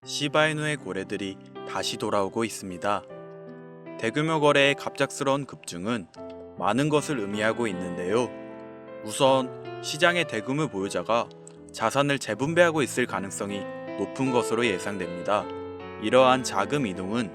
시바이누의 고래들이 다시 돌아오고 있습니다. 대규모 거래의 갑작스러운 급증은 많은 것을 의미하고 있는데요. 우선 시장의 대규모 보유자가 자산을 재분배하고 있을 가능성이 높은 것으로 예상됩니다. 이러한 자금 이동은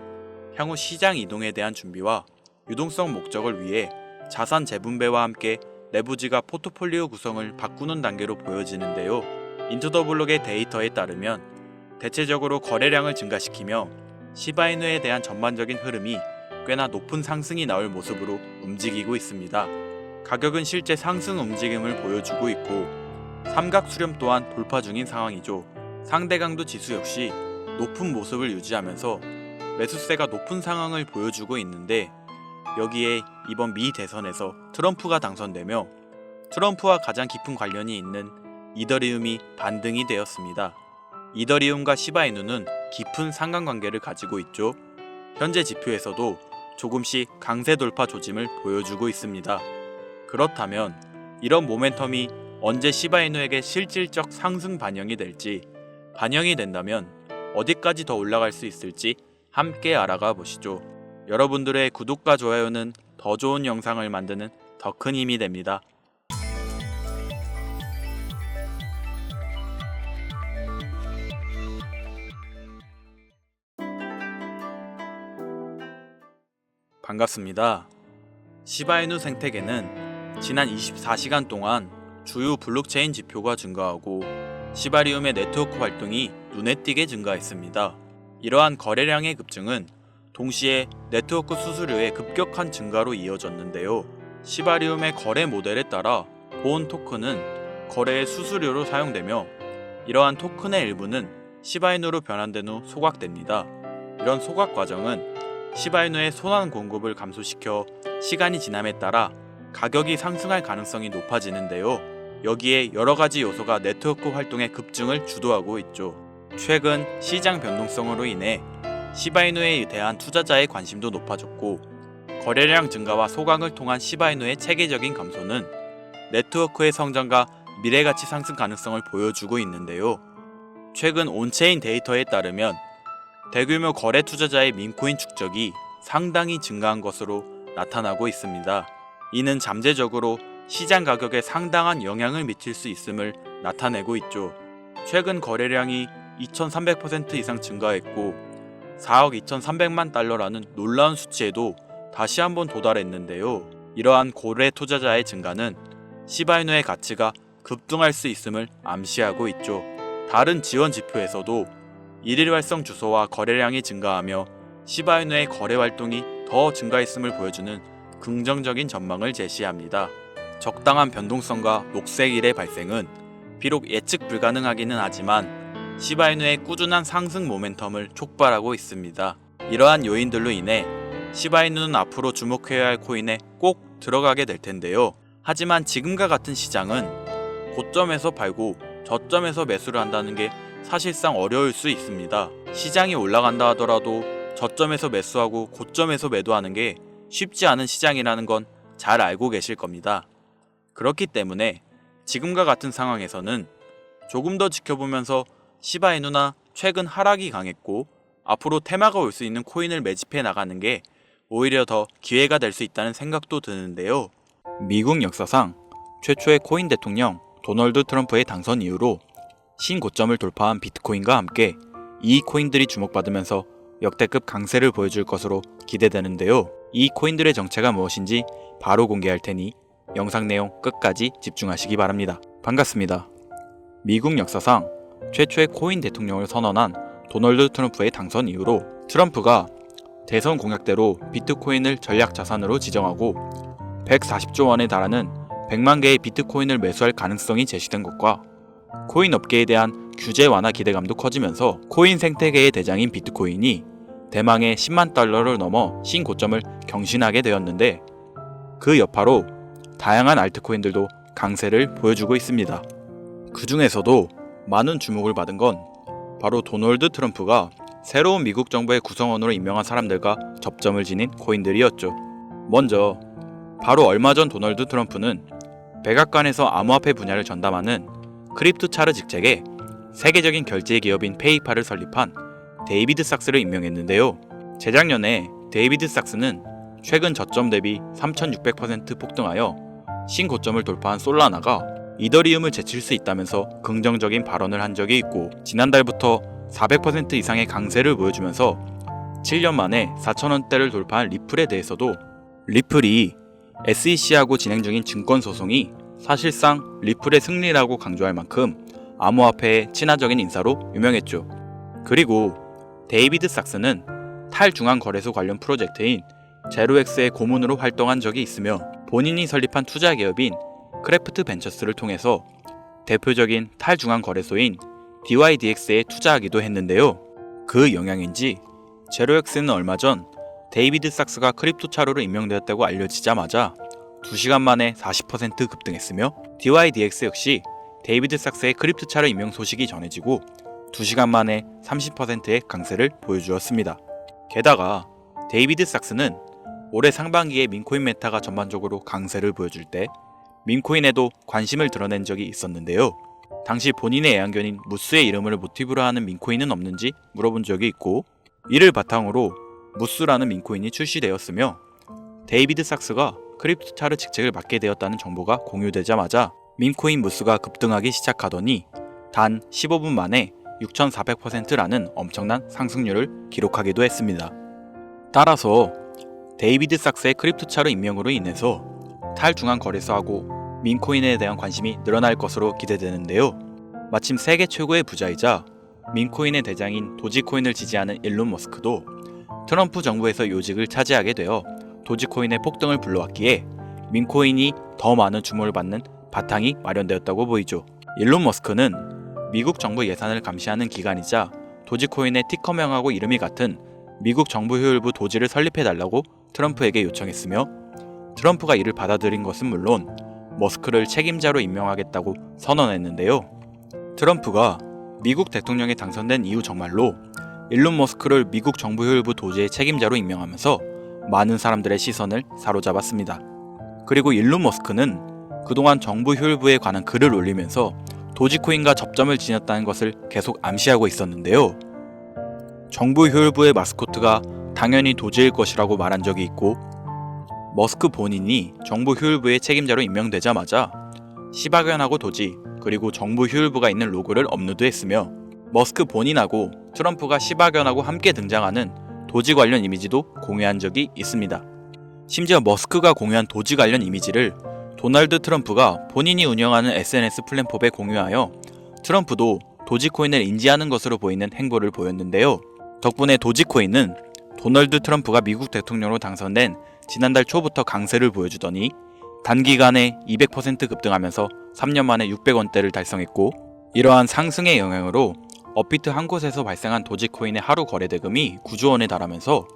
향후 시장 이동에 대한 준비와 유동성 목적을 위해 자산 재분배와 함께 내부 지갑 포트폴리오 구성을 바꾸는 단계로 보여지는데요. 인투더블록의 데이터에 따르면 대체적으로 거래량을 증가시키며 시바이누에 대한 전반적인 흐름이 꽤나 높은 상승이 나올 모습으로 움직이고 있습니다. 가격은 실제 상승 움직임을 보여주고 있고 삼각 수렴 또한 돌파 중인 상황이죠. 상대 강도 지수 역시 높은 모습을 유지하면서 매수세가 높은 상황을 보여주고 있는데, 여기에 이번 미 대선에서 트럼프가 당선되며 트럼프와 가장 깊은 관련이 있는 이더리움이 반등이 되었습니다. 이더리움과 시바이누는 깊은 상관관계를 가지고 있죠. 현재 지표에서도 조금씩 강세 돌파 조짐을 보여주고 있습니다. 그렇다면 이런 모멘텀이 언제 시바이누에게 실질적 상승 반영이 될지, 반영이 된다면 어디까지 더 올라갈 수 있을지 함께 알아가 보시죠. 여러분들의 구독과 좋아요는 더 좋은 영상을 만드는 더 큰 힘이 됩니다. 반갑습니다. 시바이누 생태계는 지난 24시간 동안 주요 블록체인 지표가 증가하고 시바리움의 네트워크 활동이 눈에 띄게 증가했습니다. 이러한 거래량의 급증은 동시에 네트워크 수수료의 급격한 증가로 이어졌는데요. 시바리움의 거래 모델에 따라 보온 토큰은 거래의 수수료로 사용되며, 이러한 토큰의 일부는 시바이누로 변환된 후 소각됩니다. 이런 소각 과정은 시바이누의 손환 공급을 감소시켜 시간이 지남에 따라 가격이 상승할 가능성이 높아지는데요. 여기에 여러가지 요소가 네트워크 활동의 급증을 주도하고 있죠. 최근 시장 변동성으로 인해 시바이누에 대한 투자자의 관심도 높아졌고, 거래량 증가와 소각을 통한 시바이누의 체계적인 감소는 네트워크의 성장과 미래가치 상승 가능성을 보여주고 있는데요. 최근 온체인 데이터에 따르면 대규모 거래 투자자의 민코인 축적이 상당히 증가한 것으로 나타나고 있습니다. 이는 잠재적으로 시장 가격에 상당한 영향을 미칠 수 있음을 나타내고 있죠. 최근 거래량이 2300% 이상 증가했고 4억 2300만 달러라는 놀라운 수치에도 다시 한번 도달했는데요. 이러한 고래 투자자의 증가는 시바이누의 가치가 급등할 수 있음을 암시하고 있죠. 다른 지원 지표에서도 일일 활성 주소와 거래량이 증가하며 시바이누의 거래 활동이 더 증가했음을 보여주는 긍정적인 전망을 제시합니다. 적당한 변동성과 녹색일의 발생은 비록 예측 불가능하기는 하지만 시바이누의 꾸준한 상승 모멘텀을 촉발하고 있습니다. 이러한 요인들로 인해 시바이누는 앞으로 주목해야 할 코인에 꼭 들어가게 될 텐데요. 하지만 지금과 같은 시장은 고점에서 팔고 저점에서 매수를 한다는 게 사실상 어려울 수 있습니다. 시장이 올라간다 하더라도 저점에서 매수하고 고점에서 매도하는 게 쉽지 않은 시장이라는 건 잘 알고 계실 겁니다. 그렇기 때문에 지금과 같은 상황에서는 조금 더 지켜보면서 시바이누나 최근 하락이 강했고 앞으로 테마가 올 수 있는 코인을 매집해 나가는 게 오히려 더 기회가 될 수 있다는 생각도 드는데요. 미국 역사상 최초의 코인 대통령 도널드 트럼프의 당선 이후로 신고점을 돌파한 비트코인과 함께 이 코인들이 주목받으면서 역대급 강세를 보여줄 것으로 기대되는데요. 이 코인들의 정체가 무엇인지 바로 공개할 테니 영상 내용 끝까지 집중하시기 바랍니다. 반갑습니다. 미국 역사상 최초의 코인 대통령을 선언한 도널드 트럼프의 당선 이후로 트럼프가 대선 공약대로 비트코인을 전략 자산으로 지정하고 140조 원에 달하는 100만 개의 비트코인을 매수할 가능성이 제시된 것과 코인 업계에 대한 규제 완화 기대감도 커지면서 코인 생태계의 대장인 비트코인이 대망의 10만 달러를 넘어 신고점을 경신하게 되었는데, 그 여파로 다양한 알트코인들도 강세를 보여주고 있습니다. 그 중에서도 많은 주목을 받은 건 바로 도널드 트럼프가 새로운 미국 정부의 구성원으로 임명한 사람들과 접점을 지닌 코인들이었죠. 먼저 바로 얼마 전 도널드 트럼프는 백악관에서 암호화폐 분야를 전담하는 크립토 차르 직책에 세계적인 결제 기업인 페이팔을 설립한 데이비드 삭스를 임명했는데요. 재작년에 데이비드 삭스는 최근 저점 대비 3600% 폭등하여 신고점을 돌파한 솔라나가 이더리움을 제칠 수 있다면서 긍정적인 발언을 한 적이 있고, 지난달부터 400% 이상의 강세를 보여주면서 7년 만에 4,000원대를 돌파한 리플에 대해서도 리플이 SEC하고 진행 중인 증권 소송이 사실상 리플의 승리라고 강조할 만큼 암호화폐의 친화적인 인사로 유명했죠. 그리고 데이비드 삭스는 탈중앙 거래소 관련 프로젝트인 제로엑스의 고문으로 활동한 적이 있으며, 본인이 설립한 투자 기업인 크래프트 벤처스를 통해서 대표적인 탈중앙 거래소인 DYDX에 투자하기도 했는데요. 그 영향인지 제로엑스는 얼마 전 데이비드 삭스가 크립토 차로로 임명되었다고 알려지자마자 2시간 만에 40% 급등했으며, DYDX 역시 데이비드 삭스의 크립토 차로 임명 소식이 전해지고 2시간 만에 30%의 강세를 보여주었습니다. 게다가 데이비드 삭스는 올해 상반기에 민코인 메타가 전반적으로 강세를 보여줄 때 민코인에도 관심을 드러낸 적이 있었는데요. 당시 본인의 애완견인 무스의 이름을 모티브로 하는 민코인은 없는지 물어본 적이 있고, 이를 바탕으로 무스라는 민코인이 출시되었으며 데이비드 삭스가 크립토 차르 직책을 맡게 되었다는 정보가 공유되자마자 민코인 무스가 급등하기 시작하더니 단 15분 만에 6,400%라는 엄청난 상승률을 기록하기도 했습니다. 따라서 데이비드 삭스의 크립토 차르 임명으로 인해서 탈중앙 거래소하고 민코인에 대한 관심이 늘어날 것으로 기대되는데요. 마침 세계 최고의 부자이자 민코인의 대장인 도지코인을 지지하는 일론 머스크도 트럼프 정부에서 요직을 차지하게 되어 도지코인의 폭등을 불러왔기에 민코인이 더 많은 주목을 받는 바탕이 마련되었다고 보이죠. 일론 머스크는 미국 정부 예산을 감시하는 기관이자 도지코인의 티커명하고 이름이 같은 미국 정부 효율부 도지를 설립해달라고 트럼프에게 요청했으며, 트럼프가 이를 받아들인 것은 물론 머스크를 책임자로 임명하겠다고 선언했는데요. 트럼프가 미국 대통령에 당선된 이후 정말로 일론 머스크를 미국 정부 효율부 도지의 책임자로 임명하면서 많은 사람들의 시선을 사로잡았습니다. 그리고 일론 머스크는 그동안 정부 효율부에 관한 글을 올리면서 도지코인과 접점을 지녔다는 것을 계속 암시하고 있었는데요. 정부 효율부의 마스코트가 당연히 도지일 것이라고 말한 적이 있고, 머스크 본인이 정부 효율부의 책임자로 임명되자마자 시바견하고 도지, 그리고 정부 효율부가 있는 로고를 업로드했으며, 머스크 본인하고 트럼프가 시바견하고 함께 등장하는 도지 관련 이미지도 공유한 적이 있습니다. 심지어 머스크가 공유한 도지 관련 이미지를 도널드 트럼프가 본인이 운영하는 SNS 플랫폼에 공유하여 트럼프도 도지코인을 인지하는 것으로 보이는 행보를 보였는데요. 덕분에 도지코인은 도널드 트럼프가 미국 대통령으로 당선된 지난달 초부터 강세를 보여주더니 단기간에 200% 급등하면서 3년 만에 600원대를 달성했고, 이러한 상승의 영향으로 업비트 한 곳에서 발생한 도지코인의 하루 거래 대금이 9조 원에 달하면서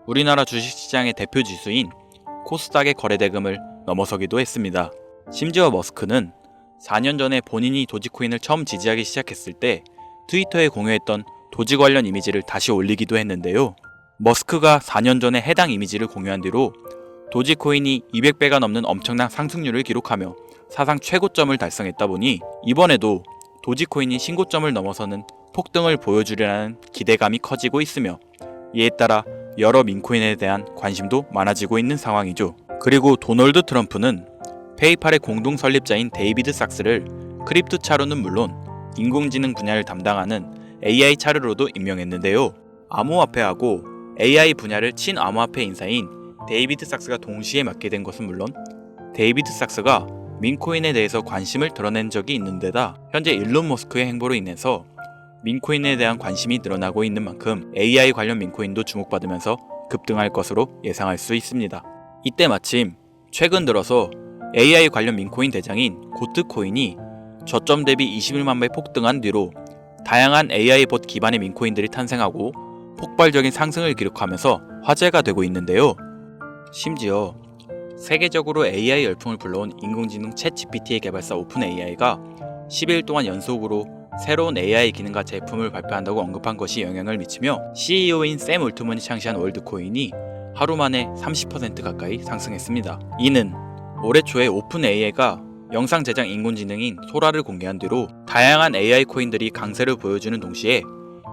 우리나라 주식시장의 대표 지수인 코스닥의 거래 대금을 넘어서기도 했습니다. 심지어 머스크는 4년 전에 본인이 도지코인을 처음 지지하기 시작했을 때 트위터에 공유했던 도지 관련 이미지를 다시 올리기도 했는데요. 머스크가 4년 전에 해당 이미지를 공유한 뒤로 도지코인이 200배가 넘는 엄청난 상승률을 기록하며 사상 최고점을 달성했다 보니 이번에도 도지코인이 신고점을 넘어서는 폭등을 보여주려는 기대감이 커지고 있으며, 이에 따라 여러 민코인에 대한 관심도 많아지고 있는 상황이죠. 그리고 도널드 트럼프는 페이팔의 공동 설립자인 데이비드 삭스를 크립토 차로는 물론 인공지능 분야를 담당하는 AI 차르로도 임명했는데요. 암호화폐하고 AI 분야를 친암호화폐 인사인 데이비드 삭스가 동시에 맡게 된 것은 물론 데이비드 삭스가 민코인에 대해서 관심을 드러낸 적이 있는 데다 현재 일론 머스크의 행보로 인해서 민코인에 대한 관심이 늘어나고 있는 만큼 AI 관련 민코인도 주목받으면서 급등할 것으로 예상할 수 있습니다. 이때 마침 최근 들어서 AI 관련 민코인 대장인 고트코인이 저점 대비 21만 배 폭등한 뒤로 다양한 AI 봇 기반의 민코인들이 탄생하고 폭발적인 상승을 기록하면서 화제가 되고 있는데요. 심지어 세계적으로 AI 열풍을 불러온 인공지능 챗GPT의 개발사 오픈AI가 10일 동안 연속으로 새로운 AI 기능과 제품을 발표한다고 언급한 것이 영향을 미치며 CEO인 샘 올트먼이 창시한 월드코인이 하루 만에 30% 가까이 상승했습니다. 이는 올해 초에 오픈AI가 영상 제작 인공지능인 소라를 공개한 뒤로 다양한 AI 코인들이 강세를 보여주는 동시에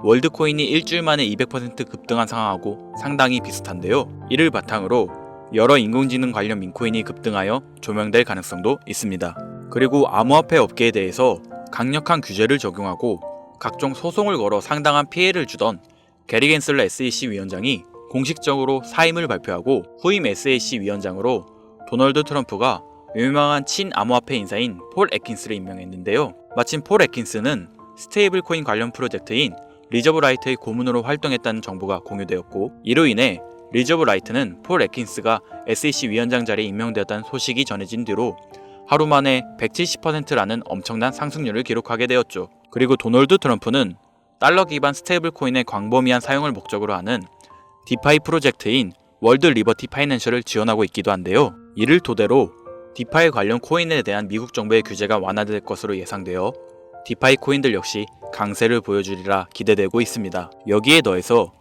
월드코인이 일주일 만에 200% 급등한 상황하고 상당히 비슷한데요. 이를 바탕으로 여러 인공지능 관련 민코인이 급등하여 조명될 가능성도 있습니다. 그리고 암호화폐 업계에 대해서 강력한 규제를 적용하고 각종 소송을 걸어 상당한 피해를 주던 게리 겐슬러 SEC 위원장이 공식적으로 사임을 발표하고 후임 SEC 위원장으로 도널드 트럼프가 유명한 친암호화폐 인사인 폴 애킨스를 임명했는데요. 마침 폴 애킨스는 스테이블 코인 관련 프로젝트인 리저브 라이트의 고문으로 활동했다는 정보가 공유되었고, 이로 인해 리저브 라이트는 폴 애킨스가 SEC 위원장 자리에 임명되었다는 소식이 전해진 뒤로 하루 만에 170%라는 엄청난 상승률을 기록하게 되었죠. 그리고 도널드 트럼프는 달러 기반 스테이블 코인의 광범위한 사용을 목적으로 하는 디파이 프로젝트인 월드 리버티 파이낸셜을 지원하고 있기도 한데요. 이를 토대로 디파이 관련 코인에 대한 미국 정부의 규제가 완화될 것으로 예상되어 디파이 코인들 역시 강세를 보여주리라 기대되고 있습니다. 여기에 더해서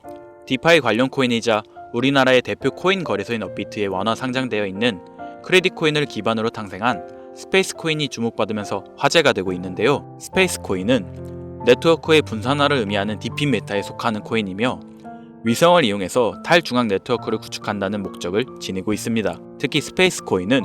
디파이 관련 코인이자 우리나라의 대표 코인 거래소인 업비트에 완화 상장되어 있는 크레딧 코인을 기반으로 탄생한 스페이스 코인이 주목받으면서 화제가 되고 있는데요. 스페이스 코인은 네트워크의 분산화를 의미하는 디핀 메타에 속하는 코인이며 위성을 이용해서 탈중앙 네트워크를 구축한다는 목적을 지니고 있습니다. 특히 스페이스 코인은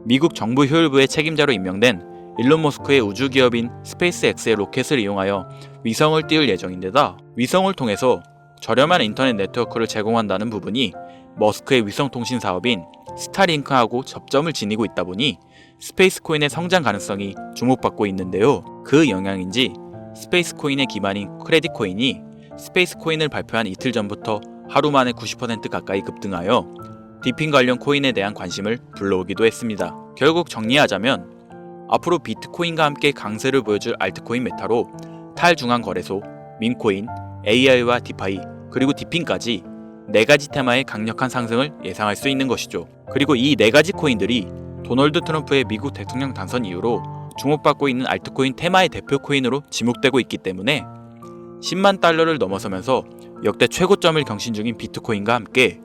미국 정부 효율부의 책임자로 임명된 일론 머스크의 우주 기업인 스페이스X의 로켓을 이용하여 위성을 띄울 예정인데다 위성을 통해서 저렴한 인터넷 네트워크를 제공한다는 부분이 머스크의 위성통신 사업인 스타링크하고 접점을 지니고 있다 보니 스페이스 코인의 성장 가능성이 주목받고 있는데요. 그 영향인지 스페이스 코인의 기반인 크레딧 코인이 스페이스 코인을 발표한 이틀 전부터 하루 만에 90% 가까이 급등하여 디핀 관련 코인에 대한 관심을 불러오기도 했습니다. 결국 정리하자면 앞으로 비트코인과 함께 강세를 보여줄 알트코인 메타로 탈중앙 거래소, 밈코인, AI와 디파이, 그리고 디핀까지 4가지 테마의 강력한 상승을 예상할 수 있는 것이죠. 그리고 이 4가지 코인들이 도널드 트럼프의 미국 대통령 당선 이후로 주목받고 있는 알트코인 테마의 대표 코인으로 지목되고 있기 때문에 10만 달러를 넘어서면서 역대 최고점을 경신 중인 비트코인과 함께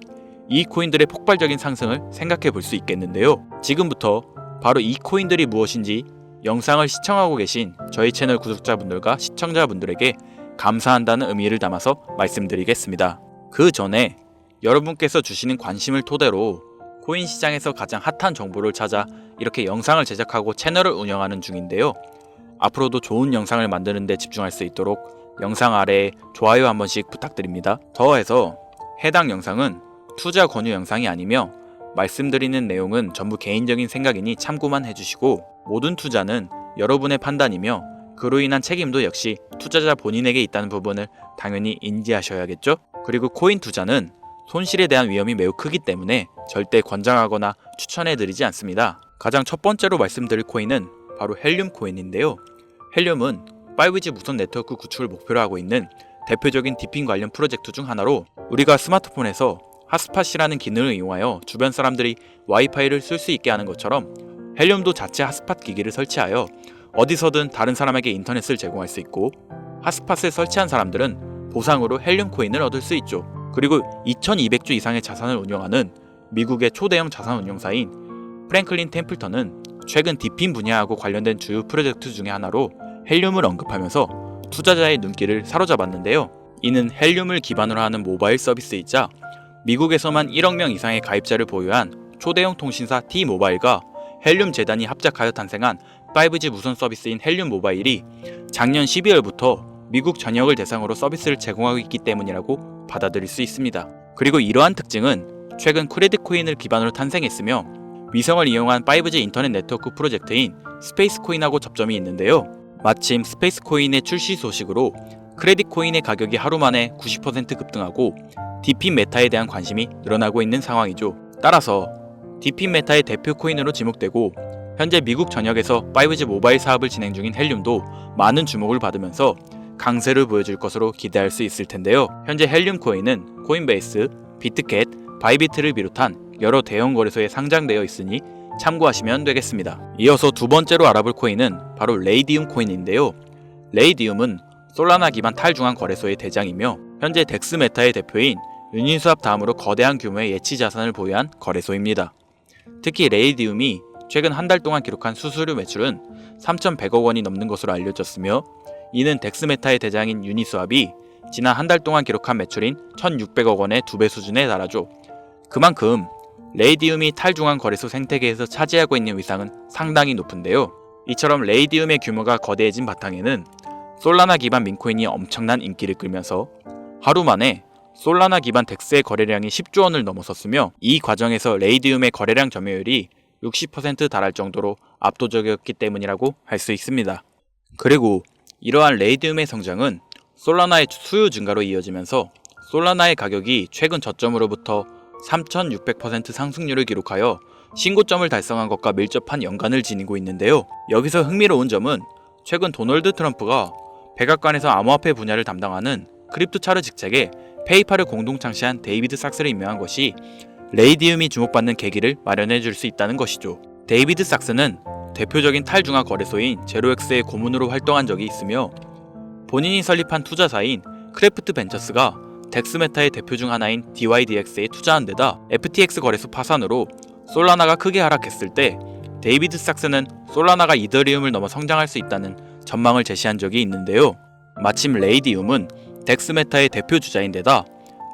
이 코인들의 폭발적인 상승을 생각해 볼 수 있겠는데요. 지금부터 바로 이 코인들이 무엇인지 영상을 시청하고 계신 저희 채널 구독자분들과 시청자분들에게 감사한다는 의미를 담아서 말씀드리겠습니다. 그 전에 여러분께서 주시는 관심을 토대로 코인 시장에서 가장 핫한 정보를 찾아 이렇게 영상을 제작하고 채널을 운영하는 중인데요. 앞으로도 좋은 영상을 만드는 데 집중할 수 있도록 영상 아래에 좋아요 한 번씩 부탁드립니다. 더해서 해당 영상은 투자 권유 영상이 아니며 말씀드리는 내용은 전부 개인적인 생각이니 참고만 해주시고 모든 투자는 여러분의 판단이며 그로 인한 책임도 역시 투자자 본인에게 있다는 부분을 당연히 인지하셔야겠죠? 그리고 코인 투자는 손실에 대한 위험이 매우 크기 때문에 절대 권장하거나 추천해드리지 않습니다. 가장 첫 번째로 말씀드릴 코인은 바로 헬륨 코인인데요. 헬륨은 5G 무선 네트워크 구축을 목표로 하고 있는 대표적인 디핀 관련 프로젝트 중 하나로 우리가 스마트폰에서 핫스팟이라는 기능을 이용하여 주변 사람들이 와이파이를 쓸 수 있게 하는 것처럼 헬륨도 자체 핫스팟 기기를 설치하여 어디서든 다른 사람에게 인터넷을 제공할 수 있고 핫스팟을 설치한 사람들은 보상으로 헬륨 코인을 얻을 수 있죠. 그리고 2200주 이상의 자산을 운영하는 미국의 초대형 자산 운용사인 프랭클린 템플턴은 최근 디핀 분야하고 관련된 주요 프로젝트 중의 하나로 헬륨을 언급하면서 투자자의 눈길을 사로잡았는데요. 이는 헬륨을 기반으로 하는 모바일 서비스이자 미국에서만 1억 명 이상의 가입자를 보유한 초대형 통신사 T-모바일과 헬륨 재단이 합작하여 탄생한 5G 무선 서비스인 헬륨 모바일이 작년 12월부터 미국 전역을 대상으로 서비스를 제공하고 있기 때문이라고 받아들일 수 있습니다. 그리고 이러한 특징은 최근 크레딧 코인을 기반으로 탄생했으며 위성을 이용한 5G 인터넷 네트워크 프로젝트인 스페이스 코인하고 접점이 있는데요. 마침 스페이스 코인의 출시 소식으로 크레딧 코인의 가격이 하루 만에 90% 급등하고 디핀 메타에 대한 관심이 늘어나고 있는 상황이죠. 따라서 디핀 메타의 대표 코인으로 지목되고 현재 미국 전역에서 5G 모바일 사업을 진행 중인 헬륨도 많은 주목을 받으면서 강세를 보여줄 것으로 기대할 수 있을 텐데요. 현재 헬륨 코인은 코인베이스, 비트캣, 바이비트를 비롯한 여러 대형 거래소에 상장되어 있으니 참고하시면 되겠습니다. 이어서 두 번째로 알아볼 코인은 바로 레이디움 코인인데요. 레이디움은 솔라나 기반 탈중앙 거래소의 대장이며 현재 덱스 메타의 대표인 유니스왑 다음으로 거대한 규모의 예치 자산을 보유한 거래소입니다. 특히 레이디움이 최근 한 달 동안 기록한 수수료 매출은 3,100억 원이 넘는 것으로 알려졌으며 이는 덱스 메타의 대장인 유니스왑이 지난 한 달 동안 기록한 매출인 1,600억 원의 2배 수준에 달하죠. 그만큼 레이디움이 탈중앙 거래소 생태계에서 차지하고 있는 위상은 상당히 높은데요. 이처럼 레이디움의 규모가 거대해진 바탕에는 솔라나 기반 민코인이 엄청난 인기를 끌면서 하루 만에 솔라나 기반 덱스의 거래량이 10조 원을 넘어섰으며 이 과정에서 레이디움의 거래량 점유율이 60% 달할 정도로 압도적이었기 때문이라고 할 수 있습니다. 그리고 이러한 레이디움의 성장은 솔라나의 수요 증가로 이어지면서 솔라나의 가격이 최근 저점으로부터 3,600% 상승률을 기록하여 신고점을 달성한 것과 밀접한 연관을 지니고 있는데요. 여기서 흥미로운 점은 최근 도널드 트럼프가 백악관에서 암호화폐 분야를 담당하는 크립토차르 직책에 페이팔을 공동 창시한 데이비드 삭스를 임명한 것이 레이디움이 주목받는 계기를 마련해 줄 수 있다는 것이죠. 데이비드 삭스는 대표적인 탈중앙 거래소인 제로엑스의 고문으로 활동한 적이 있으며 본인이 설립한 투자사인 크래프트 벤처스가 덱스메타의 대표 중 하나인 DYDX에 투자한 데다 FTX 거래소 파산으로 솔라나가 크게 하락했을 때 데이비드 삭스는 솔라나가 이더리움을 넘어 성장할 수 있다는 전망을 제시한 적이 있는데요. 마침 레이디움은 덱스메타의 대표 주자인데다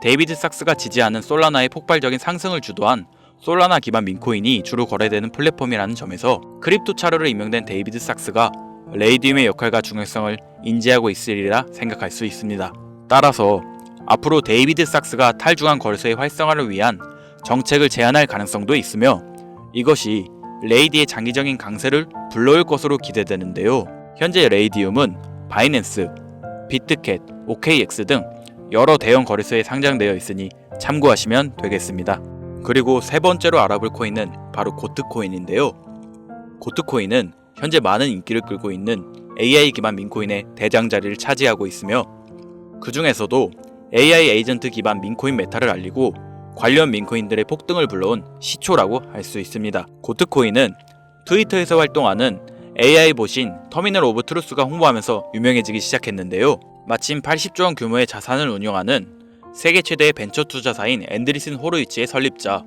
데이비드 삭스가 지지하는 솔라나의 폭발적인 상승을 주도한 솔라나 기반 민코인이 주로 거래되는 플랫폼이라는 점에서 크립토차르로 임명된 데이비드 삭스가 레이디움의 역할과 중요성을 인지하고 있으리라 생각할 수 있습니다. 따라서 앞으로 데이비드 삭스가 탈중앙 거래소의 활성화를 위한 정책을 제안할 가능성도 있으며 이것이 레이디의 장기적인 강세를 불러올 것으로 기대되는데요. 현재 레이디움은 바이낸스, 비트캣, OKX 등 여러 대형 거래소에 상장되어 있으니 참고하시면 되겠습니다. 그리고 세 번째로 알아볼 코인은 바로 고트코인인데요. 고트코인은 현재 많은 인기를 끌고 있는 AI 기반 민코인의 대장 자리를 차지하고 있으며 그 중에서도 AI 에이전트 기반 민코인 메타를 알리고 관련 민코인들의 폭등을 불러온 시초라고 할 수 있습니다. 고트코인은 트위터에서 활동하는 AI 보신 터미널 오브 트루스가 홍보하면서 유명해지기 시작했는데요. 마침 80조 원 규모의 자산을 운영하는 세계 최대의 벤처 투자사인 앤드리슨 호로이치의 설립자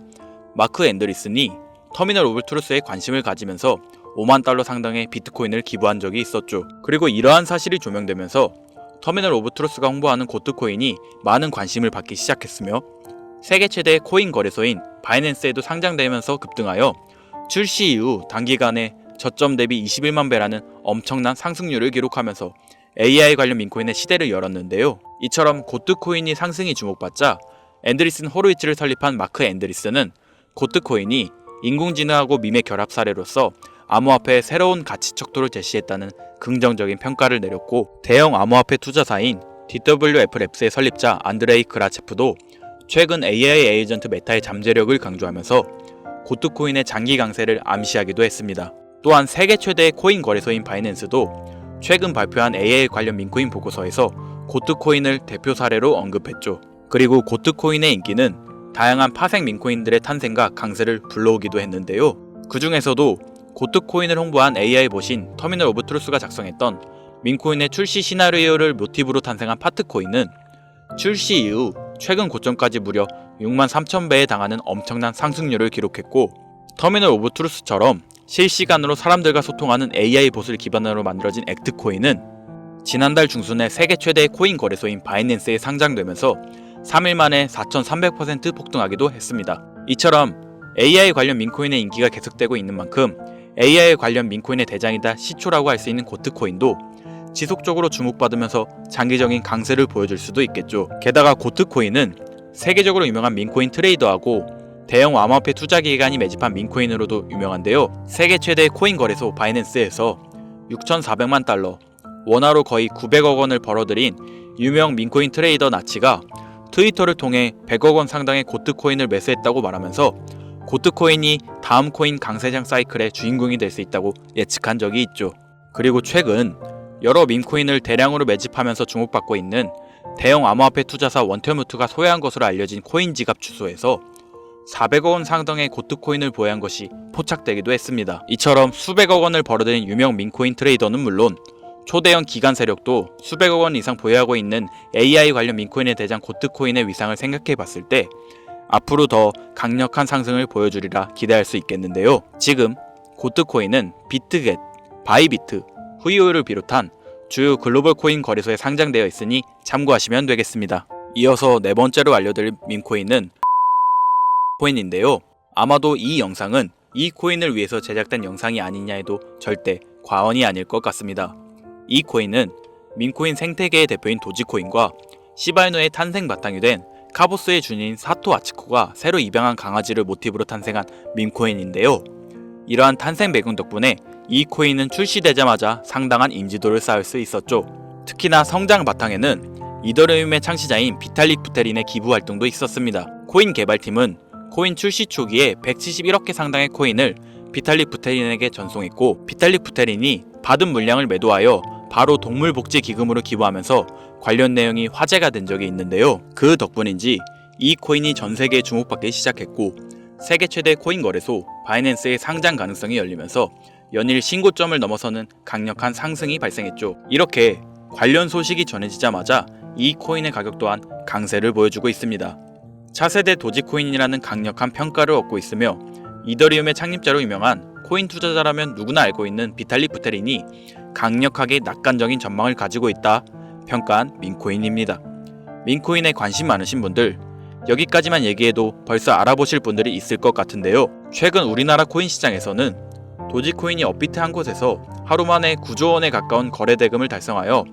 마크 앤드리슨이 터미널 오브 트루스에 관심을 가지면서 5만 달러 상당의 비트코인을 기부한 적이 있었죠. 그리고 이러한 사실이 조명되면서 터미널 오브 트루스가 홍보하는 고트코인이 많은 관심을 받기 시작했으며 세계 최대의 코인 거래소인 바이낸스에도 상장되면서 급등하여 출시 이후 단기간에 저점 대비 21만 배라는 엄청난 상승률을 기록하면서 AI 관련 민코인의 시대를 열었는데요. 이처럼 고트코인이 상승이 주목받자 앤드리슨 호로이치를 설립한 마크 앤드리슨은 고트코인이 인공지능하고 밈의 결합 사례로서 암호화폐의 새로운 가치 척도를 제시했다는 긍정적인 평가를 내렸고 대형 암호화폐 투자사인 DWF랩스의 설립자 안드레이 그라체프도 최근 AI 에이전트 메타의 잠재력을 강조하면서 고트코인의 장기 강세를 암시하기도 했습니다. 또한 세계 최대의 코인 거래소인 바이낸스도 최근 발표한 AI 관련 민코인 보고서에서 고트코인을 대표 사례로 언급했죠. 그리고 고트코인의 인기는 다양한 파생 민코인들의 탄생과 강세를 불러오기도 했는데요. 그 중에서도 고트코인을 홍보한 AI 보신 터미널 오브 트루스가 작성했던 민코인의 출시 시나리오를 모티브로 탄생한 파트코인은 출시 이후 최근 고점까지 무려 6만 3천 배에 달하는 엄청난 상승률을 기록했고 터미널 오브 트루스처럼 실시간으로 사람들과 소통하는 AI 봇을 기반으로 만들어진 액트코인은 지난달 중순에 세계 최대의 코인 거래소인 바이낸스에 상장되면서 3일 만에 4,300% 폭등하기도 했습니다. 이처럼 AI 관련 민코인의 인기가 계속되고 있는 만큼 AI 관련 민코인의 대장이다 시초라고 할 수 있는 고트코인도 지속적으로 주목받으면서 장기적인 강세를 보여줄 수도 있겠죠. 게다가 고트코인은 세계적으로 유명한 민코인 트레이더하고 대형 암호화폐 투자기관이 매집한 민코인으로도 유명한데요. 세계 최대의 코인 거래소 바이낸스에서 6,400만 달러, 원화로 거의 900억 원을 벌어들인 유명 민코인 트레이더 나치가 트위터를 통해 100억 원 상당의 고트코인을 매수했다고 말하면서 고트코인이 다음 코인 강세장 사이클의 주인공이 될 수 있다고 예측한 적이 있죠. 그리고 최근 여러 민코인을 대량으로 매집하면서 주목받고 있는 대형 암호화폐 투자사 원테무트가 소유한 것으로 알려진 코인 지갑 주소에서 400억 원 상당의 고트코인을 보유한 것이 포착되기도 했습니다. 이처럼 수백억 원을 벌어들인 유명 민코인 트레이더는 물론 초대형 기관 세력도 수백억 원 이상 보유하고 있는 AI 관련 민코인의 대장 고트코인의 위상을 생각해 봤을 때 앞으로 더 강력한 상승을 보여주리라 기대할 수 있겠는데요. 지금 고트코인은 비트겟, 바이비트, 후이오를 비롯한 주요 글로벌 코인 거래소에 상장되어 있으니 참고하시면 되겠습니다. 이어서 네 번째로 알려드릴 밈코인은 코인인데요. 아마도 이 영상은 이 코인을 위해서 제작된 영상이 아니냐 해도 절대 과언이 아닐 것 같습니다. 이 코인은 밈코인 생태계의 대표인 도지코인과 시바이누의 탄생 바탕이 된 카보스의 주인인 사토 아치코가 새로 입양한 강아지를 모티브로 탄생한 밈코인인데요. 이러한 탄생 배경 덕분에 이 코인은 출시되자마자 상당한 인지도를 쌓을 수 있었죠. 특히나 성장 바탕에는 이더리움의 창시자인 비탈릭 부테린의 기부 활동도 있었습니다. 코인 개발팀은 코인 출시 초기에 171억 개 상당의 코인을 비탈릭 부테린에게 전송했고, 비탈릭 부테린이 받은 물량을 매도하여 바로 동물복지기금으로 기부하면서 관련 내용이 화제가 된 적이 있는데요. 그 덕분인지 이 코인이 전 세계에 주목받기 시작했고, 세계 최대 코인 거래소 바이낸스의 상장 가능성이 열리면서 연일 신고점을 넘어서는 강력한 상승이 발생했죠. 이렇게 관련 소식이 전해지자마자 이 코인의 가격 또한 강세를 보여주고 있습니다. 차세대 도지코인이라는 강력한 평가를 얻고 있으며, 이더리움의 창립자로 유명한 코인 투자자라면 누구나 알고 있는 비탈릭 부테린이 강력하게 낙관적인 전망을 가지고 있다 평가한 밈코인입니다. 밈코인에 관심 많으신 분들, 여기까지만 얘기해도 벌써 알아보실 분들이 있을 것 같은데요. 최근 우리나라 코인 시장에서는 도지코인이 업비트 한 곳에서 하루 만에 9조 원에 가까운 거래 대금을 달성하여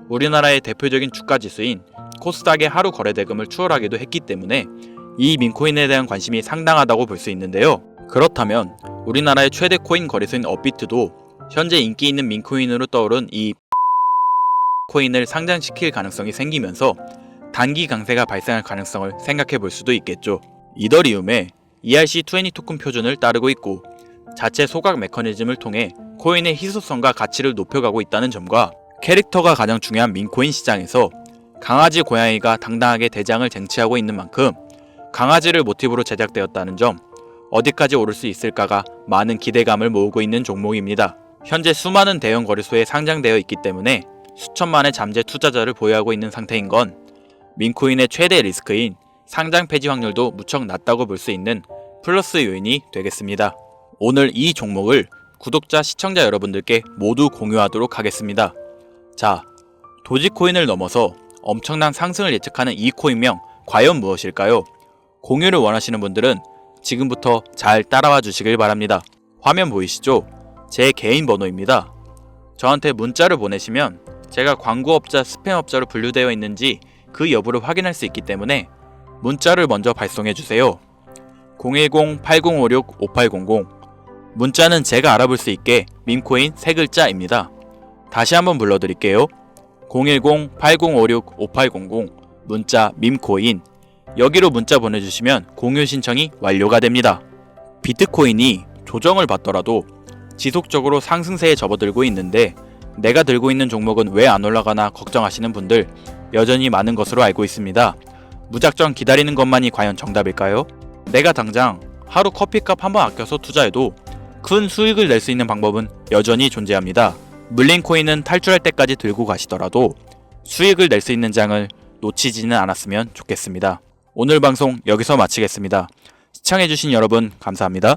우리나라의 대표적인 주가 지수인 코스닥의 하루 거래 대금을 추월하기도 했기 때문에 이 밈코인에 대한 관심이 상당하다고 볼 수 있는데요. 그렇다면 우리나라의 최대 코인 거래소인 업비트도 현재 인기 있는 밈코인으로 떠오른 이 코인을 상장시킬 가능성이 생기면서 단기 강세가 발생할 가능성을 생각해 볼 수도 있겠죠. 이더리움의 ERC20 토큰 표준을 따르고 있고, 자체 소각 메커니즘을 통해 코인의 희소성과 가치를 높여가고 있다는 점과, 캐릭터가 가장 중요한 밈코인 시장에서 강아지 고양이가 당당하게 대장을 쟁취하고 있는 만큼 강아지를 모티브로 제작되었다는 점, 어디까지 오를 수 있을까가 많은 기대감을 모으고 있는 종목입니다. 현재 수많은 대형 거래소에 상장되어 있기 때문에 수천만의 잠재 투자자를 보유하고 있는 상태인 건 밈코인의 최대 리스크인 상장 폐지 확률도 무척 낮다고 볼 수 있는 플러스 요인이 되겠습니다. 오늘 이 종목을 구독자, 시청자 여러분들께 모두 공유하도록 하겠습니다. 자, 도지코인을 넘어서 엄청난 상승을 예측하는 이 코인명 과연 무엇일까요? 공유를 원하시는 분들은 지금부터 잘 따라와 주시길 바랍니다. 화면 보이시죠? 제 개인 번호입니다. 저한테 문자를 보내시면 제가 광고업자, 스팸업자로 분류되어 있는지 그 여부를 확인할 수 있기 때문에 문자를 먼저 발송해 주세요. 010-8056-5800. 문자는 제가 알아볼 수 있게 밈코인 3글자입니다. 다시 한번 불러드릴게요. 010-8056-5800. 문자 밈코인. 여기로 문자 보내주시면 공유 신청이 완료가 됩니다. 비트코인이 조정을 받더라도 지속적으로 상승세에 접어들고 있는데, 내가 들고 있는 종목은 왜 안 올라가나 걱정하시는 분들 여전히 많은 것으로 알고 있습니다. 무작정 기다리는 것만이 과연 정답일까요? 내가 당장 하루 커피값 한번 아껴서 투자해도 큰 수익을 낼 수 있는 방법은 여전히 존재합니다. 물린 코인은 탈출할 때까지 들고 가시더라도 수익을 낼 수 있는 장을 놓치지는 않았으면 좋겠습니다. 오늘 방송 여기서 마치겠습니다. 시청해주신 여러분 감사합니다.